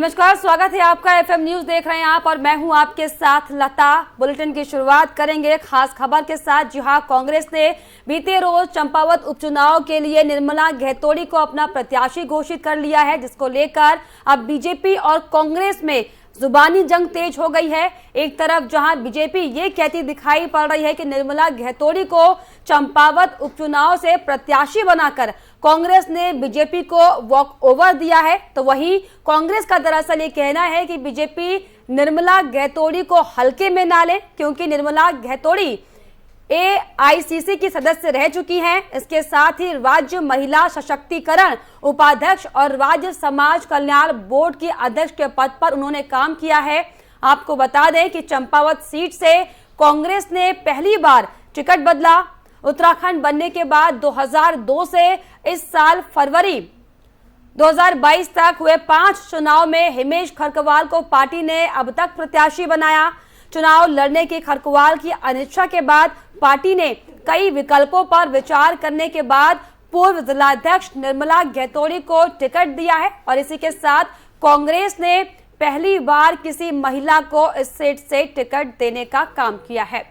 नमस्कार, स्वागत है आपका। एफएम न्यूज देख रहे हैं आप और मैं हूं आपके साथ लता। बुलेटिन की शुरुआत करेंगे खास खबर के साथ। जी हां, कांग्रेस ने बीते रोज चंपावत उपचुनाव के लिए निर्मला घेतोड़ी को अपना प्रत्याशी घोषित कर लिया है, जिसको लेकर अब बीजेपी और कांग्रेस में जुबानी जंग तेज हो गई है। एक तरफ जहां बीजेपी ये कहती दिखाई पड़ रही है कि निर्मला घेतोड़ी को चंपावत उपचुनाव से प्रत्याशी बनाकर कांग्रेस ने बीजेपी को वॉक ओवर दिया है, तो वहीं कांग्रेस का दरअसल ये कहना है कि बीजेपी निर्मला घेतोड़ी को हल्के में ना ले, क्योंकि निर्मला घेतोड़ी एआईसीसी की सदस्य रह चुकी हैं। इसके साथ ही राज्य महिला सशक्तिकरण उपाध्यक्ष और राज्य समाज कल्याण बोर्ड की अध्यक्ष के पद पर उन्होंने काम किया है। आपको बता दें कि चंपावत सीट से कांग्रेस ने पहली बार टिकट बदला। उत्तराखंड बनने के बाद 2002 से इस साल फरवरी 2022 तक हुए 5 चुनाव में हिमेश खरकवाल को पार्टी ने अब तक प्रत्याशी बनाया। चुनाव लड़ने की खरकवाल की अनिच्छा के बाद पार्टी ने कई विकल्पों पर विचार करने के बाद पूर्व जिलाध्यक्ष निर्मला घेतोड़ी को टिकट दिया है और इसी के साथ कांग्रेस ने पहली बार किसी महिला को इस सीट से टिकट देने का काम किया है।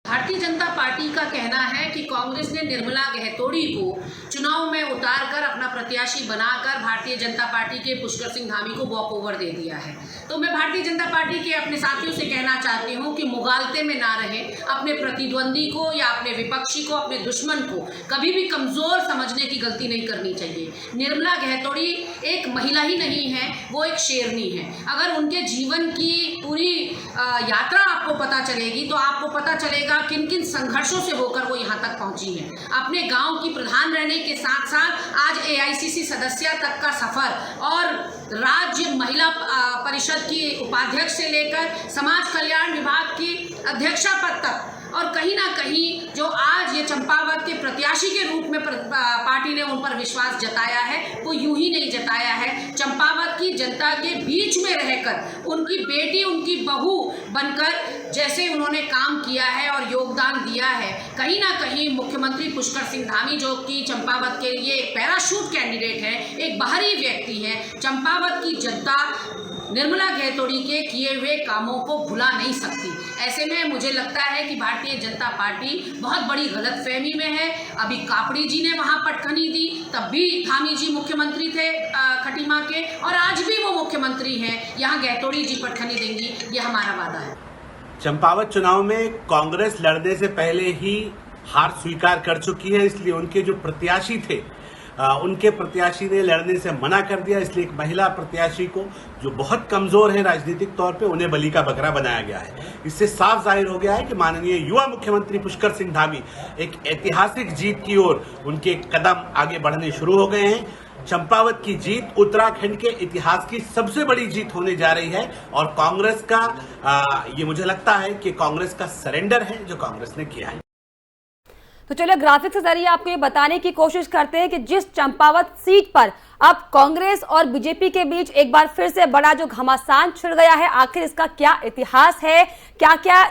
भारतीय जनता पार्टी का कहना है कि कांग्रेस ने निर्मला घेतोड़ी को चुनाव में उतारकर अपना प्रत्याशी बनाकर भारतीय जनता पार्टी के पुष्कर सिंह धामी को वॉक ओवर दे दिया है। तो मैं भारतीय जनता पार्टी के अपने साथियों से कहना चाहती हूं कि मुगालते में ना रहे। अपने प्रतिद्वंदी को या अपने विपक्षी को, अपने दुश्मन को कभी भी कमजोर समझने की गलती नहीं करनी चाहिए। निर्मला घेतोड़ी एक महिला ही नहीं है, वो एक शेरनी है। अगर उनके जीवन की पूरी यात्रा आपको पता चलेगी तो आपको पता चलेगा किन किन संघर्षों से होकर वो यहाँ तक पहुंची है। अपने गांव की प्रधान रहने के साथ साथ आज एआईसीसी सदस्य तक का सफर और राज्य महिला परिषद की उपाध्यक्ष से लेकर समाज कल्याण विभाग की अध्यक्षा पद तक, और कहीं ना कहीं जो आज ये चंपावत के प्रत्याशी के रूप में पार्टी ने उन पर विश्वास जताया है, वो यूं ही नहीं जताया है। चंपावत की जनता के बीच में रहकर उनकी बेटी, उनकी बहू बनकर जैसे उन्होंने काम किया है और योगदान दिया है, कहीं ना कहीं मुख्यमंत्री पुष्कर सिंह धामी जो कि चंपावत के लिए एक पैराशूट कैंडिडेट है, एक बाहरी व्यक्ति है, चंपावत की जनता निर्मला घेतोड़ी के किए हुए कामों को भुला नहीं सकती। ऐसे में मुझे लगता है कि भारतीय जनता पार्टी बहुत बड़ी गलतफहमी में है। अभी कापड़ी जी ने वहां पटखनी दी, तब भी धामी जी मुख्यमंत्री थे खटीमा के, और आज भी वो मुख्यमंत्री हैं। यहाँ घेतोड़ी जी पटखनी देंगी, ये हमारा वादा है। चंपावत चुनाव में कांग्रेस लड़ने से पहले ही हार स्वीकार कर चुकी है, इसलिए उनके जो प्रत्याशी थे उनके प्रत्याशी ने लड़ने से मना कर दिया। इसलिए एक महिला प्रत्याशी को जो बहुत कमजोर है राजनीतिक तौर पे, उन्हें बलि का बकरा बनाया गया है। इससे साफ जाहिर हो गया है कि माननीय युवा मुख्यमंत्री पुष्कर सिंह धामी एक ऐतिहासिक जीत की ओर उनके कदम आगे बढ़ने शुरू हो गए हैं। चंपावत की जीत उत्तराखंड के इतिहास की सबसे बड़ी जीत होने जा रही है और कांग्रेस का ये मुझे लगता है कि कांग्रेस का सरेंडर है जो कांग्रेस ने किया है। तो चलिए ग्राफिक के जरिए आपको ये बताने की कोशिश करते हैं कि जिस चंपावत सीट पर अब कांग्रेस और बीजेपी के बीच एक बार फिर से बड़ा जो घमासान छिड़ गया है, आखिर इसका क्या इतिहास है, क्या क्या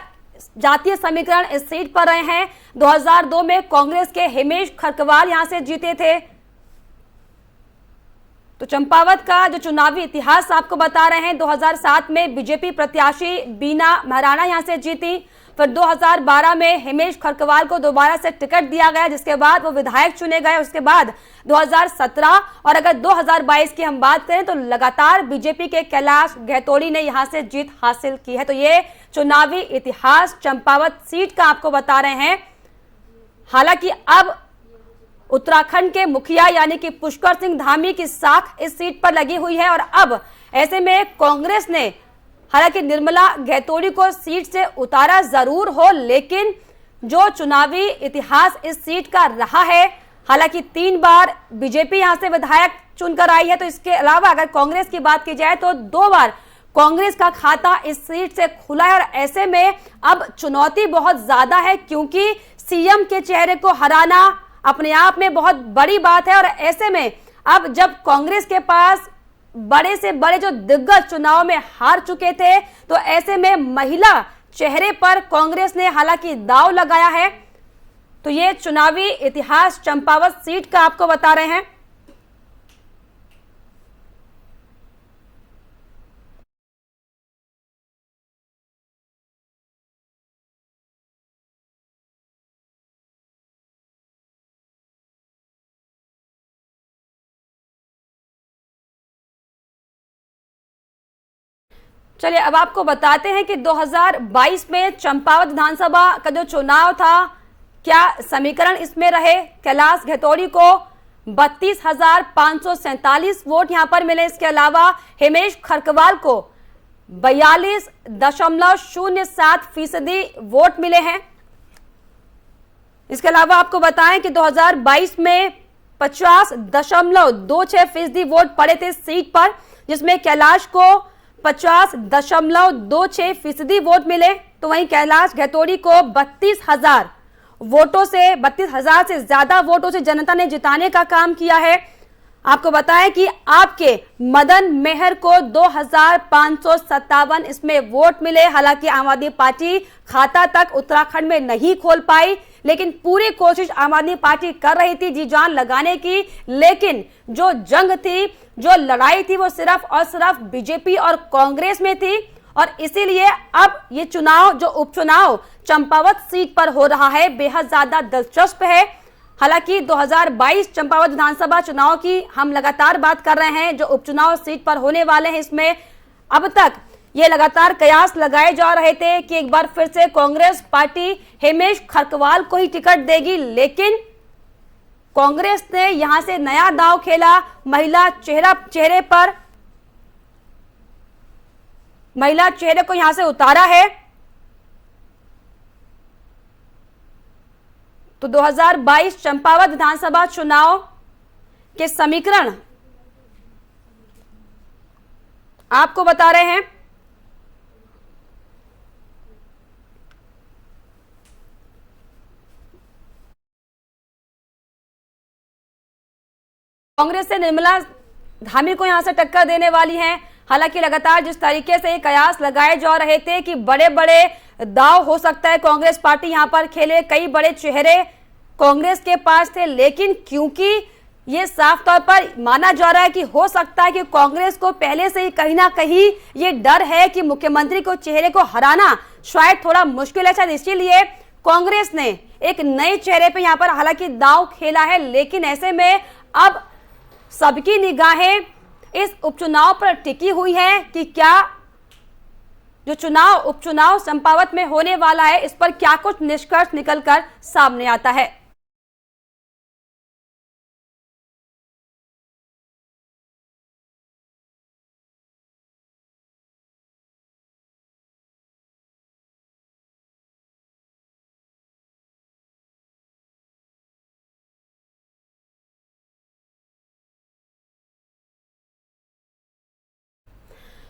जातीय समीकरण इस सीट पर रहे हैं। 2002 में कांग्रेस के हिमेश खरकवाल यहां से जीते थे। तो चंपावत का जो चुनावी इतिहास आपको बता रहे हैं, 2007 में बीजेपी प्रत्याशी बीना महाराणा यहां से जीती। फिर 2012 में हिमेश खरकवाल को दोबारा से टिकट दिया गया, जिसके बाद वो विधायक चुने गए। उसके बाद 2017 और अगर 2022 की हम बात करें तो लगातार बीजेपी के कैलाश घेतोड़ी ने यहां से जीत हासिल की है। तो ये चुनावी इतिहास चंपावत सीट का आपको बता रहे हैं। हालांकि अब उत्तराखंड के मुखिया यानी कि पुष्कर सिंह धामी की साख इस सीट पर लगी हुई है और अब ऐसे में कांग्रेस ने हालांकि निर्मला घेतोड़ी को सीट से उतारा जरूर हो, लेकिन जो चुनावी इतिहास इस सीट का रहा है, हालांकि 3 बार बीजेपी यहां से विधायक चुनकर आई है, तो इसके अलावा अगर कांग्रेस की बात की जाए तो 2 बार कांग्रेस का खाता इस सीट से खुला है। और ऐसे में अब चुनौती बहुत ज्यादा है, क्योंकि सीएम के चेहरे को हराना अपने आप में बहुत बड़ी बात है। और ऐसे में अब जब कांग्रेस के पास बड़े से बड़े जो दिग्गज चुनाव में हार चुके थे, तो ऐसे में महिला चेहरे पर कांग्रेस ने हालांकि दांव लगाया है। तो ये चुनावी इतिहास चंपावत सीट का आपको बता रहे हैं। चलिए अब आपको बताते हैं कि 2022 में चंपावत विधानसभा का जो चुनाव था, क्या समीकरण इसमें रहे। कैलाश घेतोड़ी को 32,547 वोट यहां पर मिले। इसके अलावा हिमेश खरकवाल को 42.07% वोट मिले हैं। इसके अलावा आपको बताएं कि 2022 में 50.26% वोट पड़े थे सीट पर, जिसमें कैलाश को 50.26% वोट मिले। तो वहीं कैलाश घेतोड़ी को 32,000 से ज्यादा वोटों से जनता ने जिताने का काम किया है। आपको बताएं कि आपके मदन मेहर को 2,557 इसमें वोट मिले। हालांकि आम आदमी पार्टी खाता तक उत्तराखंड में नहीं खोल पाई, लेकिन पूरी कोशिश आम आदमी पार्टी कर रही थी जी जान लगाने की। लेकिन जो जंग थी, जो लड़ाई थी, वो सिर्फ और सिर्फ बीजेपी और कांग्रेस में थी। और इसीलिए अब ये चुनाव, जो उपचुनाव चंपावत सीट पर हो रहा है, बेहद ज्यादा दिलचस्प है। हालांकि 2022 चंपावत विधानसभा चुनाव की हम लगातार बात कर रहे हैं, जो उपचुनाव सीट पर होने वाले हैं, इसमें अब तक ये लगातार कयास लगाए जा रहे थे कि एक बार फिर से कांग्रेस पार्टी हिमेश खरकवाल को ही टिकट देगी। लेकिन कांग्रेस ने यहां से नया दांव खेला, महिला चेहरे को यहां से उतारा है। तो 2022 चंपावत विधानसभा चुनाव के समीकरण आपको बता रहे हैं। कांग्रेस से निर्मला धामी को यहां से टक्कर देने वाली हैं। हालांकि लगातार जिस तरीके से कयास लगाए जा रहे थे कि बड़े बड़े दाव हो सकता है कांग्रेस पार्टी यहां पर खेले, कई बड़े चेहरे कांग्रेस के पास थे, लेकिन क्योंकि ये साफ तौर पर माना जा रहा है कि हो सकता है कि कांग्रेस को पहले से ही कहीं ना कहीं ये डर है कि मुख्यमंत्री को चेहरे को हराना शायद थोड़ा मुश्किल है, शायद इसीलिए कांग्रेस ने एक नए चेहरे पे यहां पर हालांकि दांव खेला है। लेकिन ऐसे में अब सबकी निगाहें इस उपचुनाव पर टिकी हुई है कि क्या जो उपचुनाव चंपावत में होने वाला है, इस पर क्या कुछ निष्कर्ष निकलकर सामने आता है।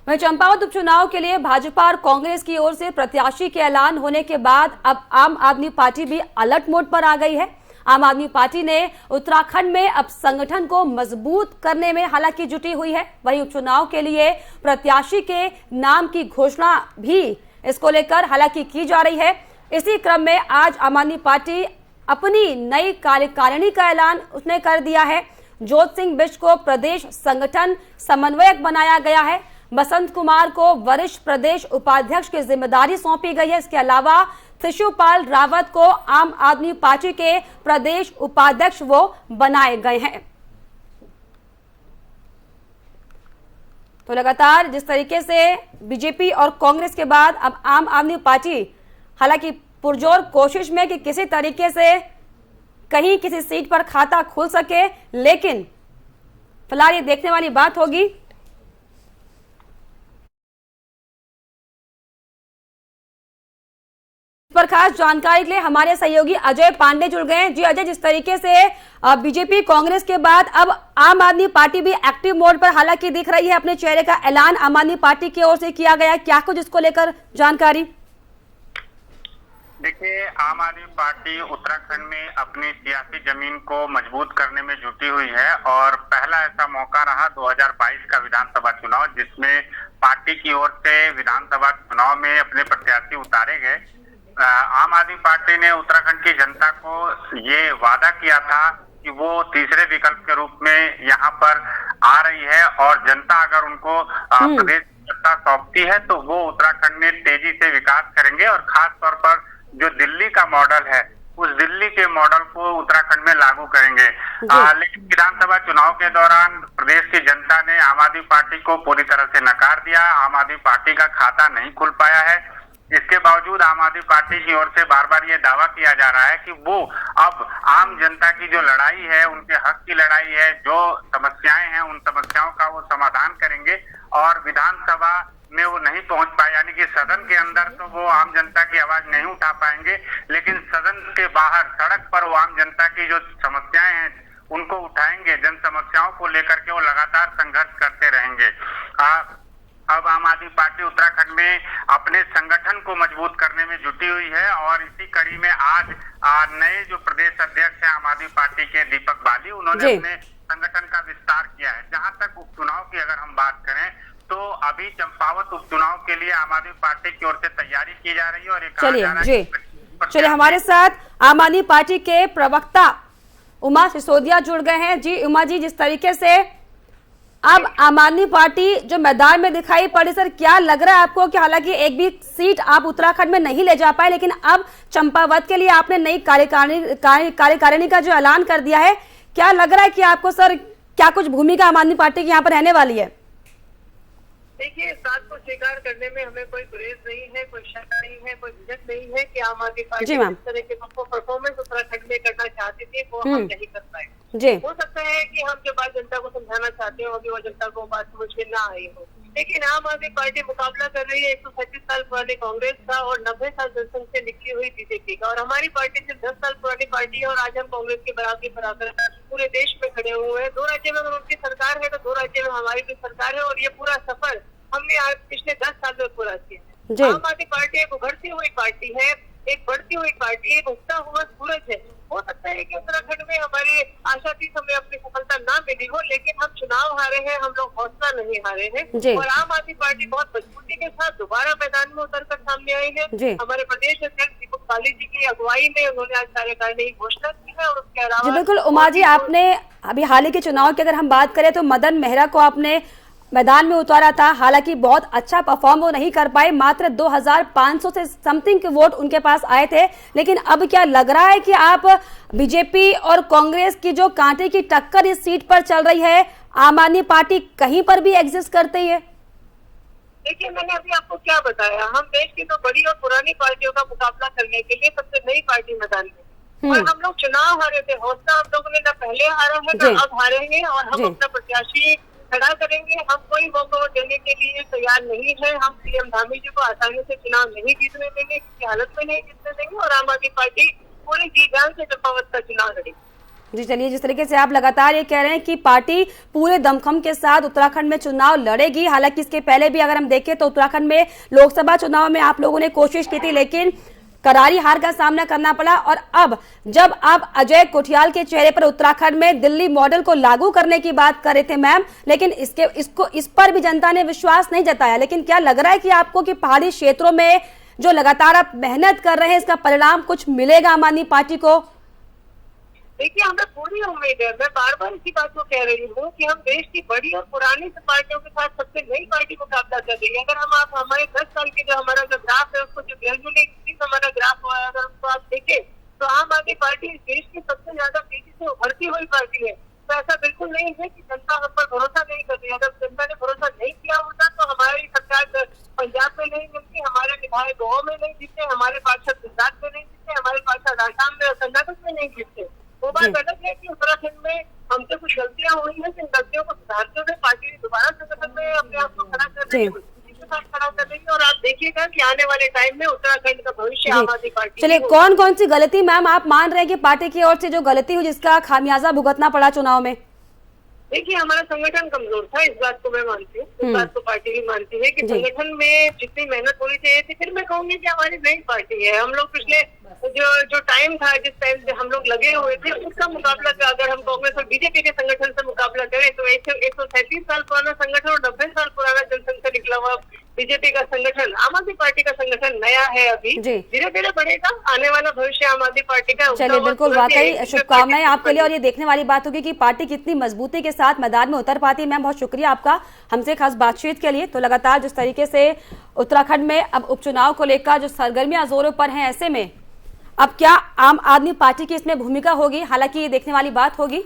वहीं चंपावत उपचुनाव के लिए भाजपा और कांग्रेस की ओर से प्रत्याशी के ऐलान होने के बाद अब आम आदमी पार्टी भी अलर्ट मोड पर आ गई है। आम आदमी पार्टी ने उत्तराखंड में अब संगठन को मजबूत करने में हालांकि जुटी हुई है। वहीं उपचुनाव के लिए प्रत्याशी के नाम की घोषणा भी इसको लेकर हालांकि की जा रही है। इसी क्रम में आज आम आदमी पार्टी अपनी नई कार्यकारिणी का ऐलान उसने कर दिया है। जोत सिंह बिष्ट को प्रदेश संगठन समन्वयक बनाया गया है। बसंत कुमार को वरिष्ठ प्रदेश उपाध्यक्ष की जिम्मेदारी सौंपी गई है। इसके अलावा शिशुपाल रावत को आम आदमी पार्टी के प्रदेश उपाध्यक्ष वो बनाए गए हैं। तो लगातार जिस तरीके से बीजेपी और कांग्रेस के बाद अब आम आदमी पार्टी हालांकि पुरजोर कोशिश में कि किसी तरीके से कहीं किसी सीट पर खाता खुल सके, लेकिन फिलहाल ये देखने वाली बात होगी। पर खास जानकारी के लिए हमारे सहयोगी अजय पांडे जुड़ गए हैं। जी अजय, जिस तरीके से बीजेपी कांग्रेस के बाद अब आम आदमी पार्टी भी एक्टिव मोड पर हालांकि दिख रही है, अपने चेहरे का ऐलान आम आदमी पार्टी की ओर से किया गया, क्या कुछ इसको लेकर जानकारी? देखिए, आम आदमी पार्टी उत्तराखंड में अपनी सियासी जमीन को मजबूत करने में जुटी हुई है और पहला ऐसा मौका रहा 2022 का विधानसभा चुनाव, जिसमें पार्टी की ओर से विधानसभा चुनाव में अपने प्रत्याशी उतारे गए। आम आदमी पार्टी ने उत्तराखंड की जनता को ये वादा किया था कि वो तीसरे विकल्प के रूप में यहाँ पर आ रही है और जनता अगर उनको प्रदेश सत्ता सौंपती है तो वो उत्तराखंड में तेजी से विकास करेंगे और खास तौर पर जो दिल्ली का मॉडल है उस दिल्ली के मॉडल को उत्तराखंड में लागू करेंगे। लेकिन विधानसभा चुनाव के दौरान प्रदेश की जनता ने आम आदमी पार्टी को पूरी तरह से नकार दिया। आम आदमी पार्टी का खाता नहीं खुल पाया है। इसके बावजूद आम आदमी पार्टी की ओर से बार बार ये दावा किया जा रहा है कि वो अब आम जनता की जो लड़ाई है, उनके हक की लड़ाई है, जो समस्याएं हैं उन समस्याओं का वो समाधान करेंगे और विधानसभा में वो नहीं पहुंच पाए, यानी कि सदन के अंदर तो वो आम जनता की आवाज नहीं उठा पाएंगे, लेकिन सदन के बाहर सड़क पर वो आम जनता की जो समस्याएं हैं उनको उठाएंगे। जन समस्याओं को लेकर के वो लगातार संघर्ष करते रहेंगे। अब आम आदमी पार्टी उत्तराखंड में अपने संगठन को मजबूत करने में जुटी हुई है और इसी कड़ी में आज नए जो प्रदेश अध्यक्ष हैं आम आदमी पार्टी के दीपक बाली, उन्होंने अपने संगठन का विस्तार किया है। जहां तक उपचुनाव की अगर हम बात करें तो अभी चंपावत उपचुनाव के लिए आम आदमी पार्टी की ओर से तैयारी की जा रही है और चलिए हमारे साथ आम आदमी पार्टी के प्रवक्ता उमा सिसोदिया जुड़ गए हैं। जी उमा जी, जिस तरीके से अब आम आदमी पार्टी जो मैदान में दिखाई पड़ी, सर क्या लग रहा है आपको कि हालांकि एक भी सीट आप उत्तराखंड में नहीं ले जा पाए, लेकिन अब चंपावत के लिए आपने नई कार्यकारिणी का जो ऐलान कर दिया है, क्या लग रहा है कि आपको सर क्या कुछ भूमिका आम आदमी पार्टी की यहाँ पर रहने वाली है? देखिए, इस बात को स्वीकार करने में हमें कोई गुरेज नहीं है, कोई शक नहीं है, कोई झिझक नहीं है कि आम आदमी पार्टी इस तरह के परफॉर्मेंस उत्तराखंड में करना चाहती थी वो हम नहीं कर पाए। हो सकता है कि हम जो बात जनता को समझाना चाहते हो अभी वो जनता को बात समझ में ना आई हो, लेकिन आम आदमी पार्टी मुकाबला कर रही है 135 साल पुरानी कांग्रेस का और 90 साल जनसंघ से निकली हुई बीजेपी का, और हमारी पार्टी सिर्फ 10 साल पुरानी पार्टी है और आज हम कांग्रेस के बराबरी पर आकर पूरे देश में खड़े हुए हैं। 2 राज्यों में अगर उनकी सरकार है तो 2 राज्यों में हमारी भी सरकार है और ये पूरा सफर हमने आज पिछले 10 साल में पूरा किया है। आम आदमी पार्टी एक उभरती हुई पार्टी है, एक बढ़ती हुई पार्टी, एक उगता हुआ सूरज है। हो सकता है कि उत्तराखंड में हमारी आशातीत हमें अपनी सफलता ना मिली हो, लेकिन हम चुनाव हारे हैं, हम लोग हौसला नहीं हारे हैं और आम आदमी पार्टी बहुत मजबूती के साथ दोबारा मैदान में उतरकर सामने आई है। हमारे प्रदेश अध्यक्ष दीपक बाली जी की अगुवाई में उन्होंने आज कार्यकारिणी की घोषणा की है और उसके अलावा बिल्कुल उमा जी, आपने अभी हाल ही के चुनाव की अगर हम बात करें तो मदन मेहरा को आपने मैदान में उतारा था, हालांकि बहुत अच्छा परफॉर्म वो नहीं कर पाए, मात्र 2500 से समथिंग के वोट उनके पास आए थे। लेकिन अब क्या लग रहा है कि आप बीजेपी और कांग्रेस की जो कांटे की टक्कर इस सीट पर चल रही है, आम आदमी पार्टी कहीं पर भी एग्जिस्ट करती है? देखिए, मैंने अभी आपको क्या बताया, हम देश की तो बड़ी और पुरानी पार्टियों का मुकाबला करने के लिए सबसे नई पार्टी मैदान में, और हम लोग चुनाव हारे थे, हौसला हम लोगों ने न पहले हारा है न अब हारेंगे और हम अपना प्रत्याशी खड़ा करेंगे। हम कोई वोट देने के लिए तैयार नहीं है। हम सीएम धामी जी को आसानी से चुनाव नहीं जीतने देंगे, किसी हालत में नहीं जीतने देंगे और आम आदमी पार्टी पूरी जी जान से चंपावत का चुनाव लड़ेगी। जी चलिए, जिस तरीके से आप लगातार ये कह रहे हैं कि पार्टी पूरे दमखम के साथ उत्तराखंड में चुनाव लड़ेगी, हालांकि इसके पहले भी अगर हम देखें तो उत्तराखंड में लोकसभा चुनाव में आप लोगों ने कोशिश की थी लेकिन करारी हार का सामना करना पड़ा, और अब जब आप अजय कोठियाल के चेहरे पर उत्तराखंड में दिल्ली मॉडल को लागू करने की बात कर रहे थे मैम, लेकिन इस पर भी जनता ने विश्वास नहीं जताया। लेकिन क्या लग रहा है कि आपको कि पहाड़ी क्षेत्रों में जो लगातार आप मेहनत कर रहे हैं इसका परिणाम कुछ मिलेगा आम आदमी पार्टी को? देखिए, हमें पूरी उम्मीद है, मैं बार बार इसी बात को कह रही हूँ कि हम देश की बड़ी और पुरानी पार्टियों के साथ सबसे नई पार्टी मुकाबला कर रही है। अगर हम आप हमारे 10 साल के जो हमारा जो ग्राफ है उसको जो ग्रेजुअली हमारा ग्राफ हुआ है, अगर उसको आप देखें तो आम आदमी पार्टी इस देश की सबसे ज्यादा तेजी से उभरती हुई पार्टी है। तो ऐसा बिल्कुल नहीं है कि जनता हम पर भरोसा नहीं कर रही है। अगर जनता ने भरोसा नहीं किया होता तो हमारी सरकार पंजाब में नहीं मिलती, हमारे विधायक गोवा में नहीं जीतते, हमारे पार्षद गुजरात में नहीं जीतते, हमारे पार्षद आसाम में और कर्नाटक में नहीं जीतते। वो बात अलग है कि उत्तराखंड में हमसे कुछ गलतियां हुई हैं, जिन गलतियों को सुधारते हुए पार्टी ने दोबारा संगठन में अपने आप को खड़ा कर रही है, खड़ा कर रही है और आप देखिएगा कि आने वाले टाइम में उत्तराखंड का भविष्य आम आदमी पार्टी। चलिए, कौन कौन सी गलती मैम आप मान रहे हैं कि पार्टी की ओर से जो गलती हुई जिसका खामियाजा भुगतना पड़ा चुनाव में? देखिए, हमारा संगठन कमजोर था, इस बात को मैं मानती हूँ, इस बात को पार्टी भी मानती है कि संगठन में जितनी मेहनत होनी चाहिए थी। फिर मैं कहूंगी कि हमारी नई पार्टी है, हम लोग पिछले जो टाइम था जिस टाइम से हम लोग लगे हुए थे उसका मुकाबला अगर हम कांग्रेस और बीजेपी के संगठन से मुकाबला करें तो 137 साल पुराना संगठन और 90 साल पुराना जनसंघ से निकला हुआ बीजेपी का संगठन, आम आदमी पार्टी का संगठन नया है, अभी धीरे धीरे बढ़ेगा। आने वाला भविष्य आम आदमी पार्टी का। चलिए, बिल्कुल, वाकई शुभकामनाएं आपके लिए। और ये देखने वाली बात होगी कि पार्टी कितनी मजबूती के साथ मैदान में उतर पाती है। मैम, बहुत शुक्रिया आपका हमसे खास बातचीत के लिए। तो लगातार जिस तरीके से उत्तराखंड में अब उपचुनाव को लेकर जो सरगर्मियां जोरों पर हैं, ऐसे में अब क्या आम आदमी पार्टी की इसमें भूमिका होगी, हालांकि ये देखने वाली बात होगी।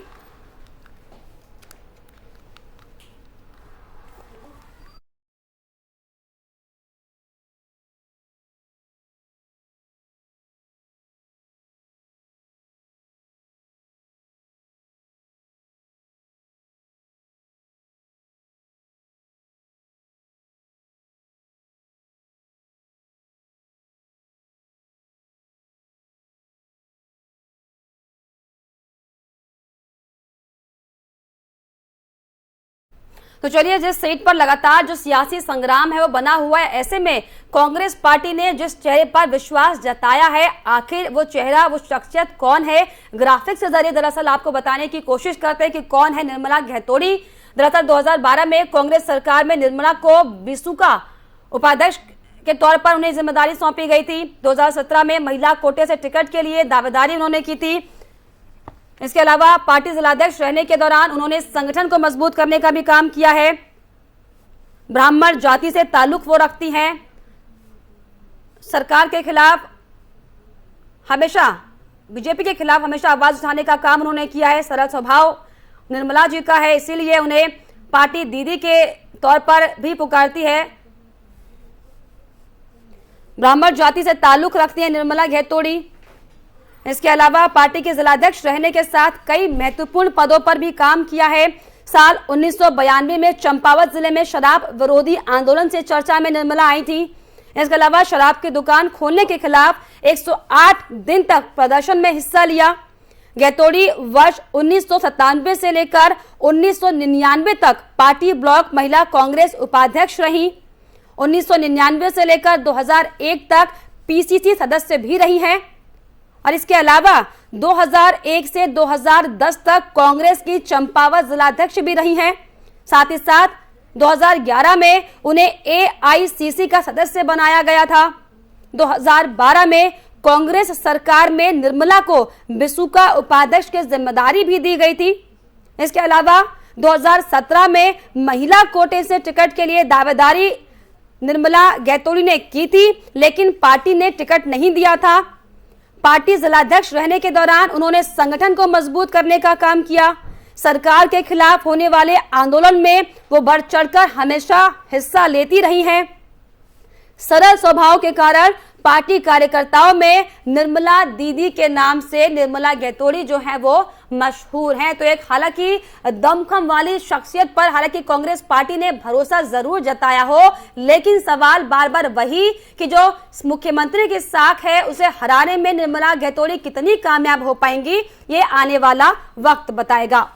तो चलिए, जिस सीट पर लगातार जो सियासी संग्राम है वो बना हुआ है, ऐसे में कांग्रेस पार्टी ने जिस चेहरे पर विश्वास जताया है, आखिर वो चेहरा, वो शख्सियत कौन है, ग्राफिक्स के जरिए दरअसल आपको बताने की कोशिश करते हैं कि कौन है निर्मला गहतोड़ी। दरअसल 2012 में कांग्रेस सरकार में निर्मला को बिसूका उपाध्यक्ष के तौर पर उन्हें जिम्मेदारी सौंपी गई थी। 2017 में महिला कोटे से टिकट के लिए दावेदारी उन्होंने की थी। इसके अलावा पार्टी जिलाध्यक्ष रहने के दौरान उन्होंने संगठन को मजबूत करने का भी काम किया है। ब्राह्मण जाति से ताल्लुक वो रखती हैं। सरकार के खिलाफ हमेशा, बीजेपी के खिलाफ हमेशा आवाज उठाने का काम उन्होंने किया है। सरल स्वभाव निर्मला जी का है, इसीलिए उन्हें पार्टी दीदी के तौर पर भी पुकारती है। ब्राह्मण जाति से ताल्लुक रखती है निर्मला गहतोड़ी। इसके अलावा पार्टी के जिलाध्यक्ष रहने के साथ कई महत्वपूर्ण पदों पर भी काम किया है। साल 1992 में चंपावत जिले में शराब विरोधी आंदोलन से चर्चा में निर्मला आई थी। इसके अलावा शराब की दुकान खोलने के खिलाफ 108 दिन तक प्रदर्शन में हिस्सा लिया। गहतोड़ी वर्ष 1997 से लेकर 1999 तक पार्टी ब्लॉक महिला कांग्रेस उपाध्यक्ष रही। 1999 से लेकर 2001 तक पीसीसी सदस्य भी रही हैं। और इसके अलावा 2001 से 2010 तक कांग्रेस की चंपावत जिलाध्यक्ष भी रही हैं। साथ ही साथ 2011 में उन्हें एआईसीसी का सदस्य बनाया गया था। 2012 में कांग्रेस सरकार में निर्मला को बिसूका उपाध्यक्ष की जिम्मेदारी भी दी गई थी। इसके अलावा 2017 में महिला कोटे से टिकट के लिए दावेदारी निर्मला गहतोड़ी ने की थी, लेकिन पार्टी ने टिकट नहीं दिया था। पार्टी जिलाध्यक्ष रहने के दौरान उन्होंने संगठन को मजबूत करने का काम किया। सरकार के खिलाफ होने वाले आंदोलन में वो बढ़ चढ़कर हमेशा हिस्सा लेती रही हैं। सरल स्वभाव के कारण पार्टी कार्यकर्ताओं में निर्मला दीदी के नाम से निर्मला गहतोड़ी जो है वो मशहूर हैं। तो एक हालांकि दमखम वाली शख्सियत पर हालांकि कांग्रेस पार्टी ने भरोसा जरूर जताया हो, लेकिन सवाल बार बार वही कि जो मुख्यमंत्री की साख है उसे हराने में निर्मला गहतोड़ी कितनी कामयाब हो पाएंगी, ये आने वाला वक्त बताएगा।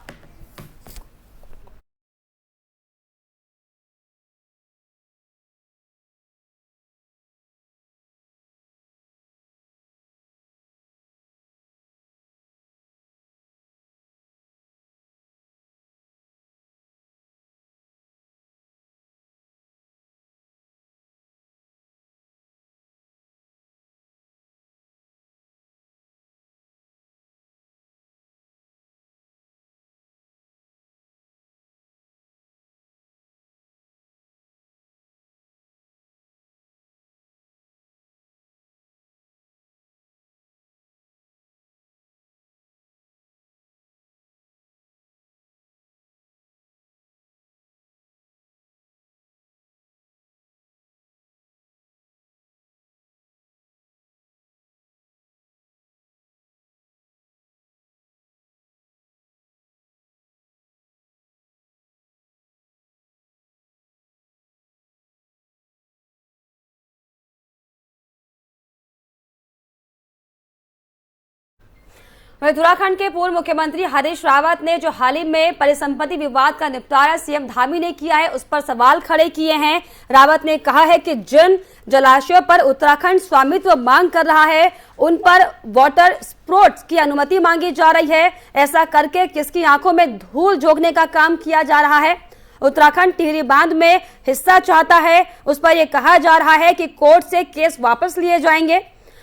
उत्तराखंड के पूर्व मुख्यमंत्री हरीश रावत ने जो हाल ही में परिसंपत्ति विवाद का निपटारा सीएम धामी ने किया है, उस पर सवाल खड़े किए हैं। रावत ने कहा है कि जिन जलाशयों पर उत्तराखंड स्वामित्व मांग कर रहा है उन पर वाटर स्पोर्ट्स की अनुमति मांगी जा रही है। ऐसा करके किसकी आंखों में धूल झोंकने का काम किया जा रहा है। उत्तराखंड टिहरी बांध में हिस्सा चाहता है, उस पर यह कहा जा रहा है कि कोर्ट से केस वापस लिए जाएंगे।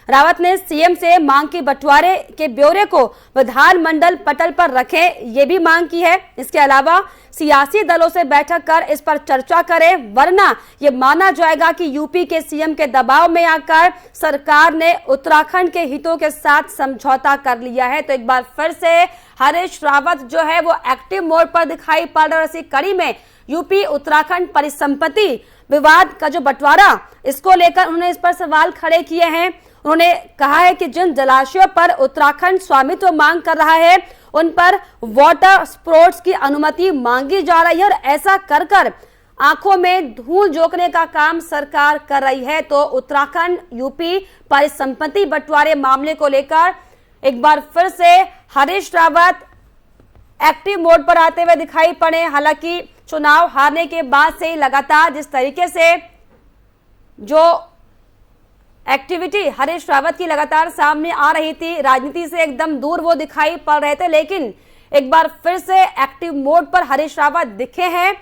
रावत ने सीएम से मांग की बंटवारे के ब्यौरे को विधानमंडल पटल पर रखें, ये भी मांग की है। इसके अलावा सियासी दलों से बैठक कर इस पर चर्चा करें, वरना ये माना जाएगा कि यूपी के सीएम के दबाव में आकर सरकार ने उत्तराखंड के हितों के साथ समझौता कर लिया है। तो एक बार फिर से हरीश रावत जो है वो एक्टिव मोड पर दिखाई पड़ रहे। इसी कड़ी में यूपी उत्तराखंड परिसंपत्ति विवाद का जो बंटवारा, इसको लेकर उन्होंने इस पर सवाल खड़े किए हैं। उन्होंने कहा है कि जिन जलाशयों पर उत्तराखंड स्वामित्व मांग कर रहा है उन पर वाटर स्पोर्ट्स की अनुमति मांगी जा रही है और ऐसा कर कर आंखों में धूल झोंकने का काम सरकार कर रही है। तो उत्तराखंड यूपी परिसंपत्ति बंटवारे मामले को लेकर एक बार फिर से हरीश रावत एक्टिव मोड पर आते हुए दिखाई पड़े। हालांकि चुनाव हारने के बाद से लगातार जिस तरीके से जो एक्टिविटी हरीश रावत की लगातार सामने आ रही थी, राजनीति से एकदम दूर वो दिखाई पड़ रहे थे, लेकिन एक बार फिर से एक्टिव मोड पर हरीश रावत दिखे हैं।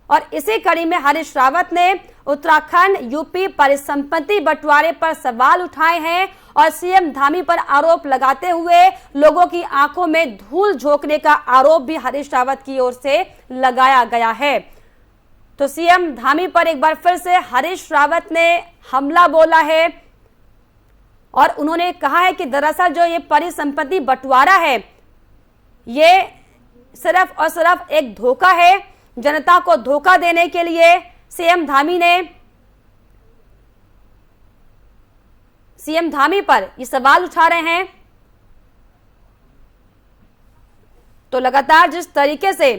और इसी कड़ी में हरीश रावत ने उत्तराखंड यूपी परिसंपत्ति बंटवारे पर सवाल उठाए हैं और सीएम धामी पर आरोप लगाते हुए लोगों की आंखों में धूल झोंकने का आरोप भी हरीश रावत की ओर से लगाया गया है। तो सीएम धामी पर एक बार फिर से हरीश रावत ने हमला बोला है और उन्होंने कहा है कि दरअसल जो ये परिसंपत्ति बंटवारा है ये सिर्फ और सिर्फ एक धोखा है। जनता को धोखा देने के लिए सीएम धामी पर ये सवाल उठा रहे हैं। तो लगातार जिस तरीके से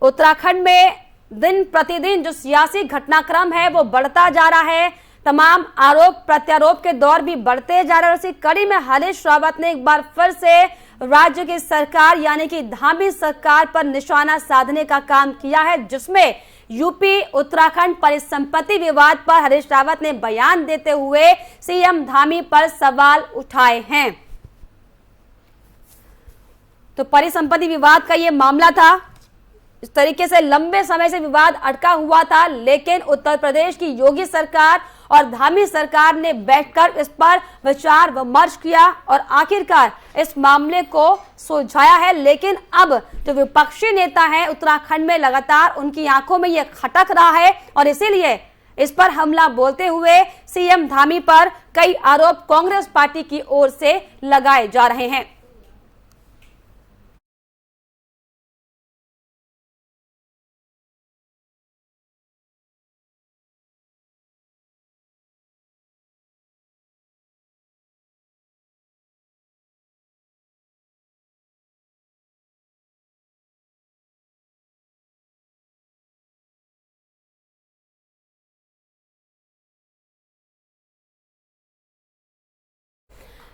उत्तराखंड में दिन प्रतिदिन जो सियासी घटनाक्रम है वो बढ़ता जा रहा है, तमाम आरोप प्रत्यारोप के दौर भी बढ़ते जा रहे हैं। इसी कड़ी में हरीश रावत ने एक बार फिर से राज्य की सरकार यानी कि धामी सरकार पर निशाना साधने का काम किया है, जिसमें यूपी उत्तराखंड परिसंपत्ति विवाद पर हरीश रावत ने बयान देते हुए सीएम धामी पर सवाल उठाए हैं। तो परिसंपत्ति विवाद का ये मामला था, इस तरीके से लंबे समय से विवाद अटका हुआ था, लेकिन उत्तर प्रदेश की योगी सरकार और धामी सरकार ने बैठकर इस पर विचार विमर्श किया और आखिरकार इस मामले को सुलझाया है। लेकिन अब जो विपक्षी नेता हैं उत्तराखंड में लगातार उनकी आंखों में यह खटक रहा है और इसीलिए इस पर हमला बोलते हुए सीएम धामी पर कई आरोप कांग्रेस पार्टी की ओर से लगाए जा रहे हैं।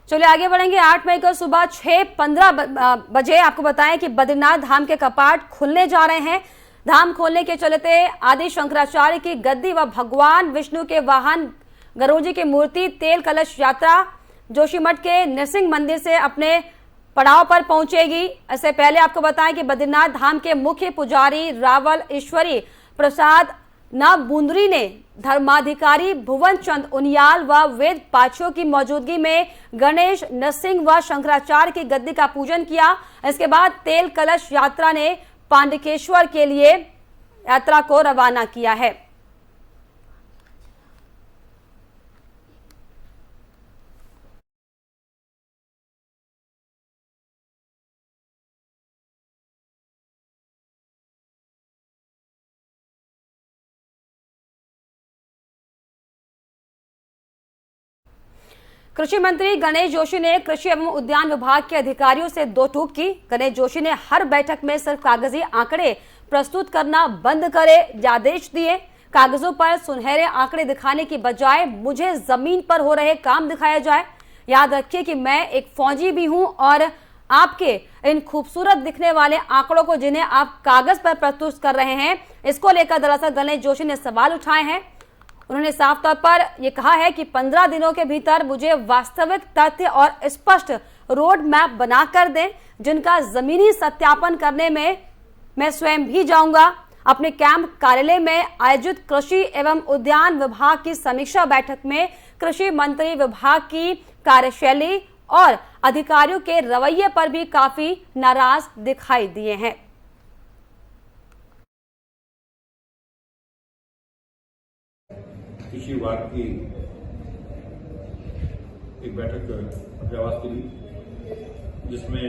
चलिए आगे बढ़ेंगे। 8 मई को सुबह 6:15 बजे आपको बताएं कि बद्रीनाथ धाम के कपाट खुलने जा रहे हैं। धाम खोलने के चलते आदि शंकराचार्य की गद्दी व भगवान विष्णु के वाहन गरुड़ जी की मूर्ति तेल कलश यात्रा जोशीमठ के नृसिंह मंदिर से अपने पड़ाव पर पहुंचेगी। इससे पहले आपको बताएं कि बद्रीनाथ धाम के मुख्य पुजारी रावल ईश्वरी प्रसाद नाबुंदरी ने धर्माधिकारी भुवन चंद उनियाल व वेद पाठियों की मौजूदगी में गणेश नरसिंह व शंकराचार्य की गद्दी का पूजन किया। इसके बाद तेल कलश यात्रा ने पांडकेश्वर के लिए यात्रा को रवाना किया है। कृषि मंत्री गणेश जोशी ने कृषि एवं उद्यान विभाग के अधिकारियों से दो टूक की। गणेश जोशी ने हर बैठक में सिर्फ कागजी आंकड़े प्रस्तुत करना बंद करे आदेश दिए। कागजों पर सुनहरे आंकड़े दिखाने की बजाय मुझे जमीन पर हो रहे काम दिखाया जाए। याद रखिए कि मैं एक फौजी भी हूं और आपके इन खूबसूरत दिखने वाले आंकड़ों को जिन्हें आप कागज पर प्रस्तुत कर रहे हैं, इसको लेकर दरअसल गणेश जोशी ने सवाल उठाए हैं। उन्होंने साफ तौर पर यह कहा है कि 15 दिनों के भीतर मुझे वास्तविक तथ्य और स्पष्ट रोड मैप बनाकर दें, जिनका जमीनी सत्यापन करने में मैं स्वयं भी जाऊंगा। अपने कैंप कार्यालय में आयोजित कृषि एवं उद्यान विभाग की समीक्षा बैठक में कृषि मंत्री विभाग की कार्यशैली और अधिकारियों के रवैये पर भी काफी नाराज दिखाई दिए हैं। कृषि विभाग की एक बैठक प्रयास की, जिसमें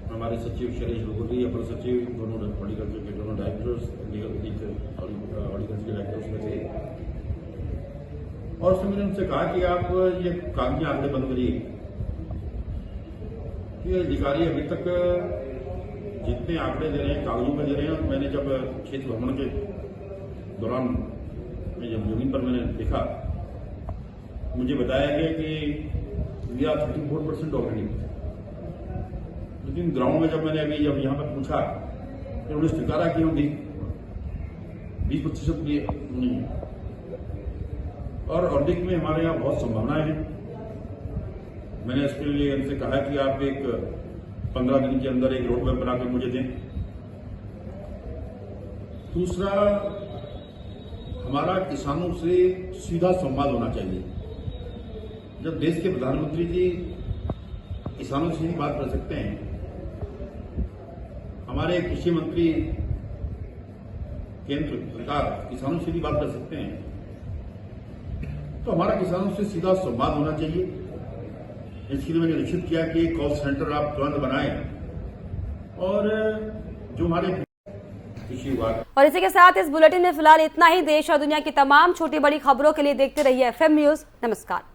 हमारे सचिव शैलेश बगोली, अपर सचिव, दोनों हॉर्टिकल्चर के दोनों डायरेक्टर्स, हॉर्टिकल्चर के डायरेक्टर्स में थे। और उसमें मैंने उनसे कहा कि आप ये कागजी आंकड़े बंद करिए। ये अधिकारी अभी तक जितने आंकड़े दे रहे हैं कागजों में दे रहे हैं। मैंने जब क्षेत्र भ्रमण के दौरान जब जमीन पर मैंने देखा, मुझे बताया गया कि वी आर 34% ऑलरेडी, लेकिन ग्राउंड में जब मैंने अभी जब यहाँ पर पूछा तो उन्होंने स्वीकारा कि हम 20-25% नहीं है। और ऑडिट में हमारे यहाँ बहुत संभावनाएं हैं। मैंने इसके लिए इनसे कहा कि आप एक 15 दिन के अंदर एक रोड मैप बनाकर मुझे दें। दूसरा, हमारा किसानों से सीधा संवाद होना चाहिए। जब देश के प्रधानमंत्री जी किसानों से ही बात कर सकते हैं, हमारे कृषि मंत्री केंद्र सरकार किसानों से भी बात कर सकते हैं, तो हमारा किसानों से सीधा संवाद होना चाहिए। इसके लिए मैंने निश्चित किया कि एक कॉल सेंटर आप तुरंत बनाएं और जो हमारे और इसी के साथ इस बुलेटिन में फिलहाल इतना ही। देश और दुनिया की तमाम छोटी बड़ी खबरों के लिए देखते रहिए FM न्यूज। नमस्कार।